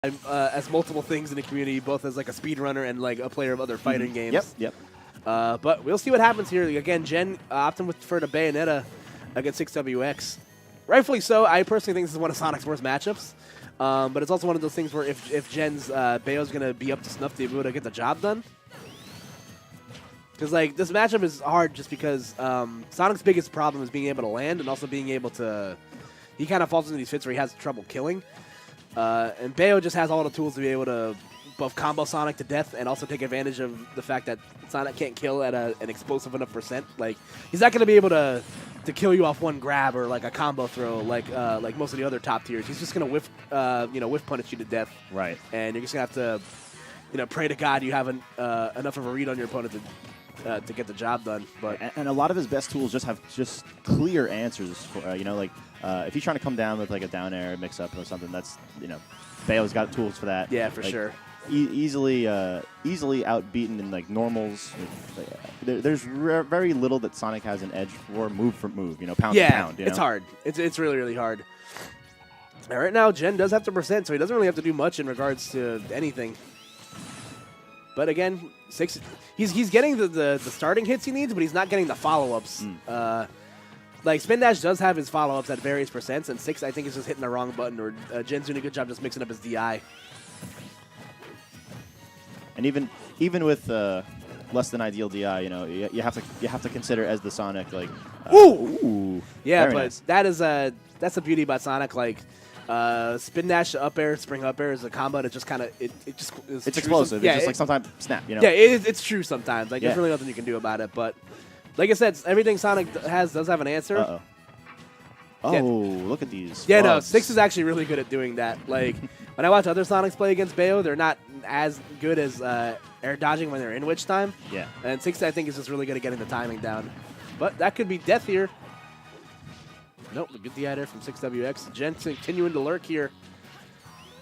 as multiple things in the community, both as like a speedrunner and like a player of other fighting games. Yep. But we'll see what happens here. Again, Jen opting for the Bayonetta against 6WX. Rightfully so. I personally think this is one of Sonic's worst matchups. But it's also one of those things where if Jen's Bayo's going to be up to snuff to be able to get the job done. Because like this matchup is hard just because Sonic's biggest problem is being able to land and also being able to... He kind of falls into these fits where he has trouble killing. And Bayo just has all the tools to be able to both combo Sonic to death and also take advantage of the fact that Sonic can't kill at an explosive enough percent. Like he's not going to be able to kill you off one grab or like a combo throw like most of the other top tiers. He's just going to whiff punish you to death. Right. And you're just going to have to pray to God you have enough of a read on your opponent to get the job done. But and a lot of his best tools just have clear answers for if he's trying to come down with like a down air mix up or something, that's Bayo's got tools for that. Yeah, for sure. Easily outbeaten in like normals. There's very little that Sonic has an edge for move, pound to pound. It's hard. It's really hard. All right, now Jen does have to percent, so he doesn't really have to do much in regards to anything. But again, 6. He's getting the starting hits he needs, but he's not getting the follow-ups. Like Spin Dash does have his follow-ups at various percents, and 6 I think is just hitting the wrong button, or Jen's doing a good job just mixing up his DI. And even with less than ideal DI, you have to consider as the Sonic like. Ooh! Yeah, but nice. that's the beauty about Sonic. Like Spin Dash up air, spring up air is a combo that just kind of it's explosive. Yeah, it's just like sometimes snap. Yeah, it's true sometimes. Like there's really nothing you can do about it. But like I said, everything Sonic does have an answer. Oh, look at these. Yeah, bugs. no, 6 is actually really good at doing that. Like, when I watch other Sonics play against Bayo, they're not as good as air dodging when they're in witch time. Yeah. And 6, I think, is just really good at getting the timing down. But that could be death here. Nope, a good DI there from 6WX. Jen continuing to lurk here.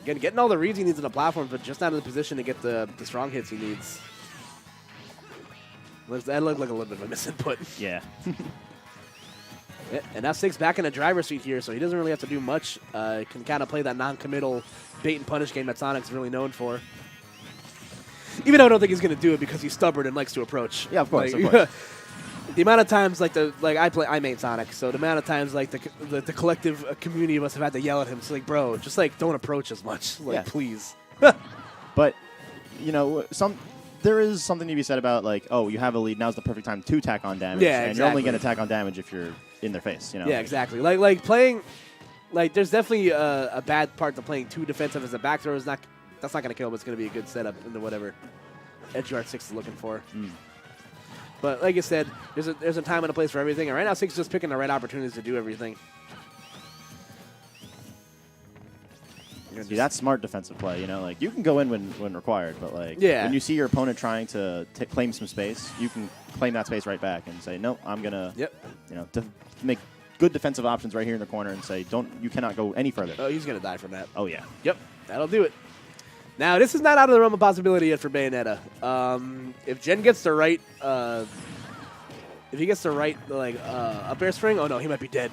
Again, getting all the reads he needs on the platform, but just not in the position to get the strong hits he needs. That looked like a little bit of a misinput. Yeah. And now 6 back in the driver's seat here, so he doesn't really have to do much. Can kind of play that non-committal bait and punish game that Sonic's really known for. Even though I don't think he's going to do it because he's stubborn and likes to approach. Yeah, of course. The amount of times I main Sonic, so the amount of times the collective community of us have had to yell at him. So like, bro, just like don't approach as much, please. But there is something to be said about like, oh, you have a lead, now's the perfect time to tack on damage. Yeah, and exactly. you're only going to tack on damage if you're in their face. Yeah, exactly. Like playing, like there's definitely a bad part to playing too defensive as a back throw. That's not going to kill, but it's going to be a good setup into whatever edge guard 6 is looking for. But like I said, there's a time and a place for everything. And right now, 6 is just picking the right opportunities to do everything. See, that's smart defensive play. Like you can go in when required, but like when you see your opponent trying to claim some space, you can claim that space right back and say, no, I'm gonna, make good defensive options right here in the corner and say, you cannot go any further. Oh, he's gonna die from that. Oh yeah. Yep, that'll do it. Now this is not out of the realm of possibility yet for Bayonetta. If Jen gets the right, up air spring, oh no, he might be dead.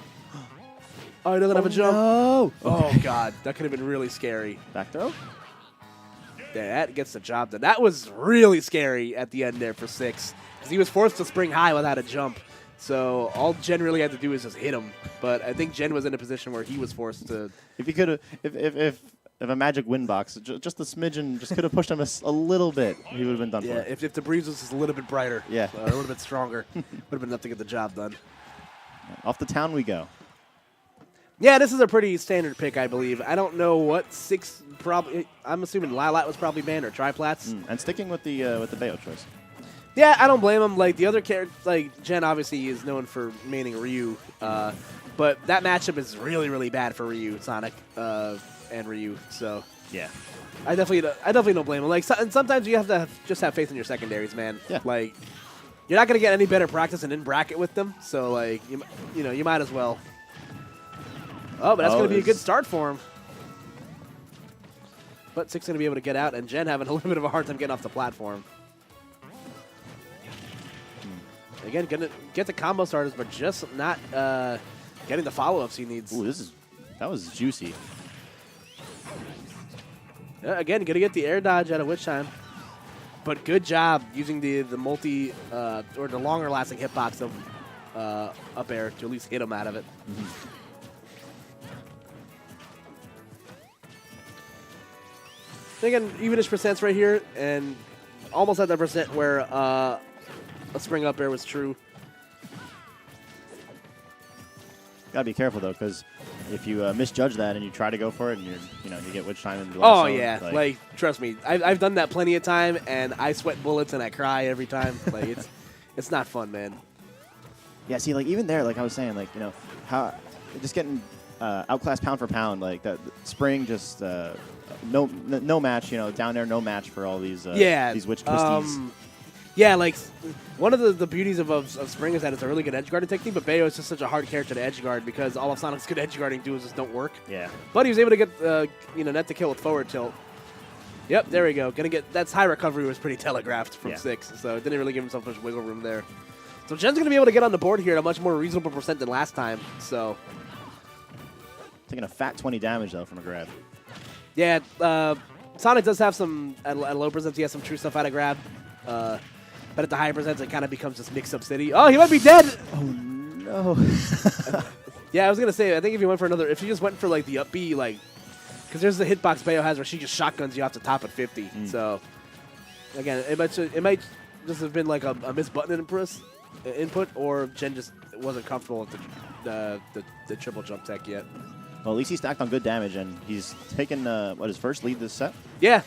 Oh, he doesn't have a jump. No. Oh, God. That could have been really scary. Back throw? Yeah, that gets the job done. That was really scary at the end there for 6. Because he was forced to spring high without a jump. So all Jen really had to do was just hit him. But I think Jen was in a position where he was forced to... If he could have... If a magic win box, just a smidgen, just could have pushed him a little bit, he would have been done for. Yeah, if the breeze was just a little bit brighter. Yeah. A little bit stronger. Would have been enough to get the job done. Off the town we go. Yeah, this is a pretty standard pick, I believe. I don't know what 6 probably. I'm assuming Lilat was probably banned or Triplats. And sticking with the Bayo choice. Yeah, I don't blame him. Like the other characters, like Jen, obviously is known for maining Ryu, but that matchup is really, really bad for Ryu, Sonic, and Ryu. So yeah, I definitely don't blame him. Like and sometimes you have to just have faith in your secondaries, man. Yeah. Like you're not gonna get any better practice than in bracket with them. So like you might as well. Oh, but that's going to be a good start for him. But 6 going to be able to get out, and Jen having a little bit of a hard time getting off the platform. Again, going to get the combo starters, but just not getting the follow-ups he needs. Ooh, that was juicy. Again, going to get the air dodge out of Witch Time. But good job using the multi or the longer lasting hitbox of up air to at least hit him out of it. Again, evenish percents right here, and almost at that percent where a spring up air was true. Gotta be careful though, because if you misjudge that and you try to go for it, and you get Witch Time. And oh yeah, like trust me, I've done that plenty of time, and I sweat bullets and I cry every time. Like it's not fun, man. Yeah, see, like even there, like I was saying, like how just getting outclassed pound for pound, like that spring just no match, down there, no match for all these these witch twisties. Yeah, like one of the beauties of spring is that it's a really good edge guarding technique, but Bayo is just such a hard character to edge guard because all of Sonic's good edge guarding duos just don't work. Yeah. But he was able to get net to kill with forward tilt. Yep, there we go. That's high recovery was pretty telegraphed from 6, so it didn't really give himself much wiggle room there. So Jen's going to be able to get on the board here at a much more reasonable percent than last time. So taking a fat 20 damage though from a grab. Yeah, Sonic does have some at low percents. He has some true stuff out of grab. But at the higher percents, it kind of becomes this mix-up city. Oh, he might be dead! Oh, no. Yeah, I was going to say, I think if you just went for, like, the up B, like, because there's the hitbox Bayo has where she just shotguns you off the top at 50. So, again, it might just have been, like, a missed button input, or Jen just wasn't comfortable with the triple jump tech yet. Well, at least he stacked on good damage, and he's taken, his first lead this set? Yeah.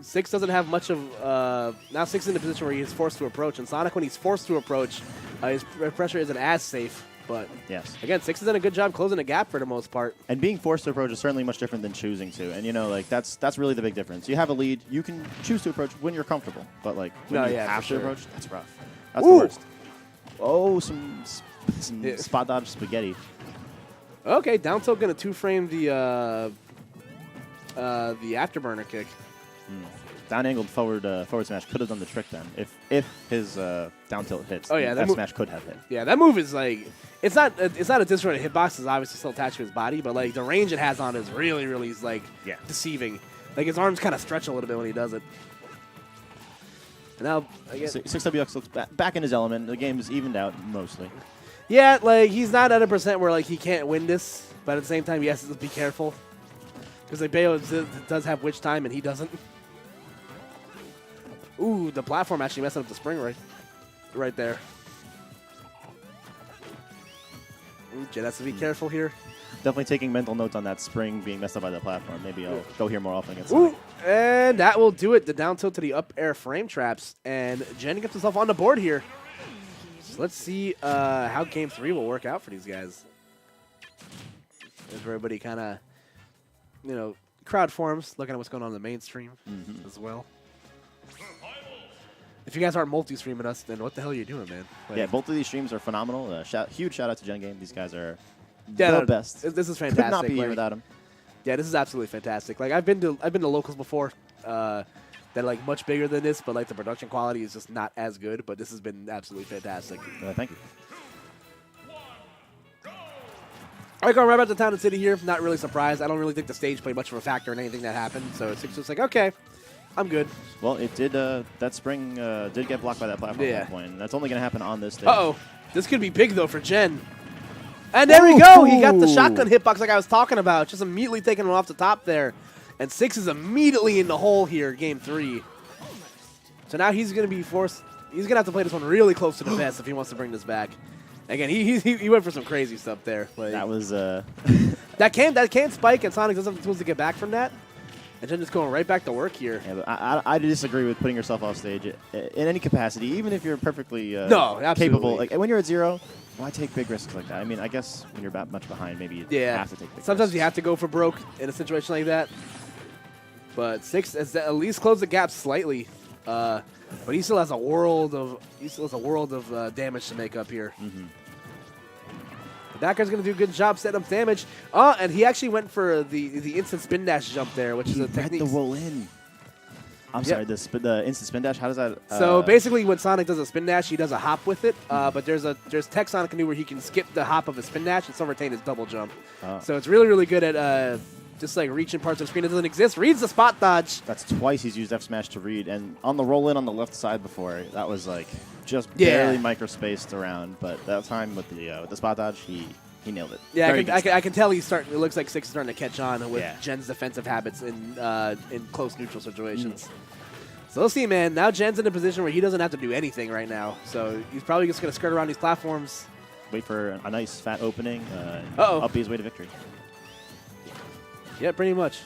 6 doesn't have much of... now 6 is in a position where he is forced to approach. And Sonic, when he's forced to approach, his pressure isn't as safe. But, yes. Again, 6 has done a good job closing the gap for the most part. And being forced to approach is certainly much different than choosing to. And, that's really the big difference. You have a lead. You can choose to approach when you're comfortable. But, like, when you have to approach, that's rough. That's the worst. Oh, some spot dodge spaghetti. Okay, down tilt going to 2-frame the afterburner kick. Down angled forward smash could have done the trick then if his down tilt hits. Oh yeah, that smash could have hit. Yeah, that move is like it's not a disjointed hitbox. It's obviously still attached to his body, but like the range it has on is really like deceiving. Like his arms kind of stretch a little bit when he does it. And now I guess 6WX looks back in his element. The game is evened out mostly. Yeah, like he's not at a percent where like he can't win this, but at the same time he has to be careful because like Bayo does have Witch Time and he doesn't. Ooh, the platform actually messed up the spring right there. Ooh, Jen has to be careful here. Definitely taking mental notes on that spring being messed up by the platform. Maybe I'll go here more often against Sonic. And that will do it. The down tilt to the up air frame traps. And Jen gets himself on the board here. So let's see how Game 3 will work out for these guys. As everybody kind of, crowd forms, looking at what's going on in the mainstream as well. If you guys aren't multi-streaming us, then what the hell are you doing, man? Like, yeah, both of these streams are phenomenal. Huge shout out to Gen Game. These guys are the best. This is fantastic. Could not be here without them. Yeah, this is absolutely fantastic. Like I've been to locals before, that are like much bigger than this, but like the production quality is just not as good. But this has been absolutely fantastic. Thank you. All right, going right back to town and city here. Not really surprised. I don't really think the stage played much of a factor in anything that happened. So it's just like, okay, I'm good. Well, it did. That spring did get blocked by that platform at one point. And that's only going to happen on this stage. Uh-oh. This could be big, though, for Jen. And there we go. He got the shotgun hitbox like I was talking about. Just immediately taking him off the top there. And 6 is immediately in the hole here, Game 3. So now he's going to be forced. He's going to have to play this one really close to the vest if he wants to bring this back. Again, he went for some crazy stuff there. Like, that was... that can spike, and Sonic doesn't have the tools to get back from that. And Jen just going right back to work here. Yeah, but I disagree with putting yourself off stage in any capacity, even if you're perfectly capable. Like when you're at 0, why take big risks like that? I mean, I guess when you're much behind, maybe you have to take big Sometimes risks. You have to go for broke in a situation like that. But 6 has at least closed the gap slightly. But he still has a world of damage to make up here. That guy's going to do a good job setting up damage. Oh, and he actually went for the instant spin dash jump there, which is a technique. The roll in. I'm sorry, the instant spin dash, how does that... So basically when Sonic does a spin dash, he does a hop with it. But there's tech Sonic can do where he can skip the hop of a spin dash and still retain his double jump. So it's really, really good at just like reaching parts of the screen that doesn't exist. Reads the spot dodge. That's twice he's used F smash to read, and on the roll in on the left side before, that was like just barely microspaced around. But that time with the spot dodge, he nailed it. Yeah, I can tell he's starting. It looks like Six is starting to catch on with Jen's defensive habits in close neutral situations. So we'll see, man. Now Jen's in a position where he doesn't have to do anything right now. So he's probably just going to skirt around these platforms. Wait for a nice fat opening. Up his way to victory. Yeah, pretty much.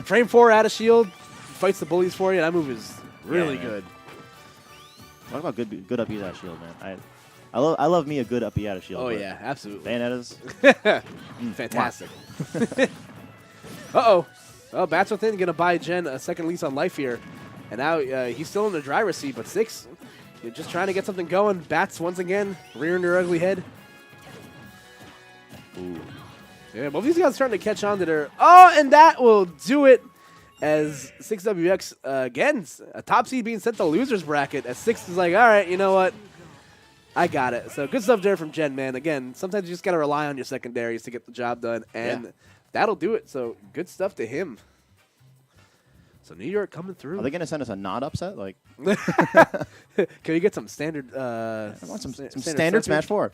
Frame 4 out of shield, fights the bullies for you. That move is really good. Talk about good up out of shield, man. I love me a good up out of shield. Oh yeah, absolutely. Bayonettas. Fantastic. Uh-oh. Oh, Bats Within going to buy Jen a second lease on life here. And now he's still in the driver's seat, but Six, you're just trying to get something going. Bats once again, rearing their ugly head. Ooh. Yeah, both these guys are starting to catch on to their... Oh, and that will do it as 6WX, again, a top seed being sent to loser's bracket. As 6 is like, all right, you know what? I got it. So good stuff there from Jen, man. Again, sometimes you just got to rely on your secondaries to get the job done, and that'll do it. So good stuff to him. So New York coming through. Are they going to send us a not upset? Like, can we get some standard... I want some standard Smash 4.